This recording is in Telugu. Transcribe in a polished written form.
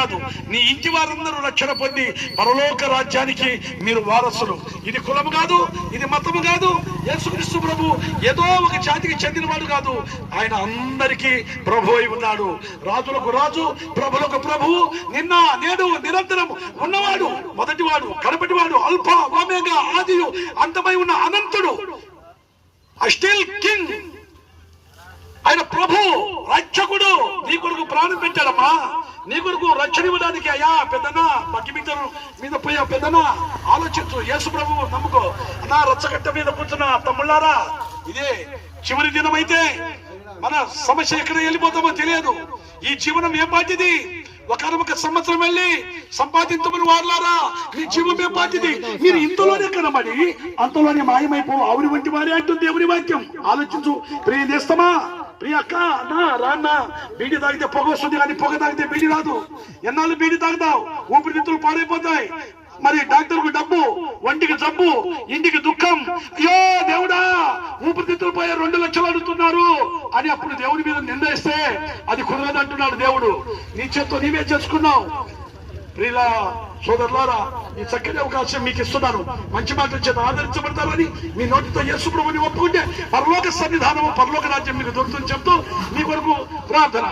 కాదు, నీ ఇంటి వారందరూ రక్షణ పొంది పరలోక రాజ్యానికి మీరు వారసులు. ఇది కులము కాదు, ఇది మతము కాదు. యేసుక్రీస్తు ప్రభు ఏదో ఒక జాతికి చెందినవాడు కాదు, ఆయన అందరికీ ప్రభు అయి ఉన్నాడు. రాజులకు రాజు, ప్రభులకు ప్రభువు, నిన్న నేడు నిరంతరం ఉన్నవాడు, మొదటివాడు, కడపటివాడు, అల్ఫా ఓమేగా, ఆదియు అంతమై ఉన్న అనంతుడు, స్టిల్ కింగ్. ఆయన ప్రభు, రక్షకుడు. నీ కొరకు ప్రాణం పెట్టాడమ్మా, నీ కొరకు రక్షణ ఇవ్వడానికి. అయ్యా పెద్దనా, మగ్గిమిద్దరు మీద పోయా పెద్దనా, ఆలోచించు. యేసు ప్రభు నమ్ముకో. నా రచ్చగట్ట మీద కూర్చున్న తమ్ముళ్ళారా, ఇదే చివరి దినం అయితే మన సమస్య ఎక్కడ వెళ్ళిపోతామో తెలియదు. ఈ జీవనం ఏం పాటిది? ఒక సంవత్సరం వెళ్ళి సంపాదించమని వారులారా, మీ జీవం ఏం పాటిది? మీరు ఇంతలోనే కనబడి అంతలోనే మాయమైపో ఆవుని వంటి వారే అంటుంది దేవుని వాక్యం. ఆలోచించు. ప్రియ చేస్తామా? ప్రియ అక్క, అన్నా రాన్నా, బీడి తాగితే పొగ వస్తుంది కానీ పొగ తాగితే బీడి రాదు. ఎన్నాళ్ళు బీడి తాగుతావు? ఊపిరితిత్తులు పాడైపోతాయి. మరి డాక్టర్కు డబ్బు, ఒంటికి జబ్బు, ఇంటికి దుఃఖం. అయ్యో దేవుడా, ఊపిరితిత్తులు పోయే 2 లక్షలు అడుగుతున్నారు అని అప్పుడు దేవుడి మీద నిందేస్తే అది కుదరదంటున్నాడు దేవుడు. నీ చేత్తో నీవే చేసుకున్నావు. ప్రియుల సోదరులారా, ఈ చక్కని అవకాశం మీకు ఇస్తున్నాను. మంచి మాటల చేత ఆదరించబడతారని మీ నోటితో యేసు ప్రభువుని ఒప్పుకుంటే పరలోక సన్నిధానము, పరలోక రాజ్యం మీకు దొరుకుతుందని చెప్తూ మీ కొరకు ప్రార్థన.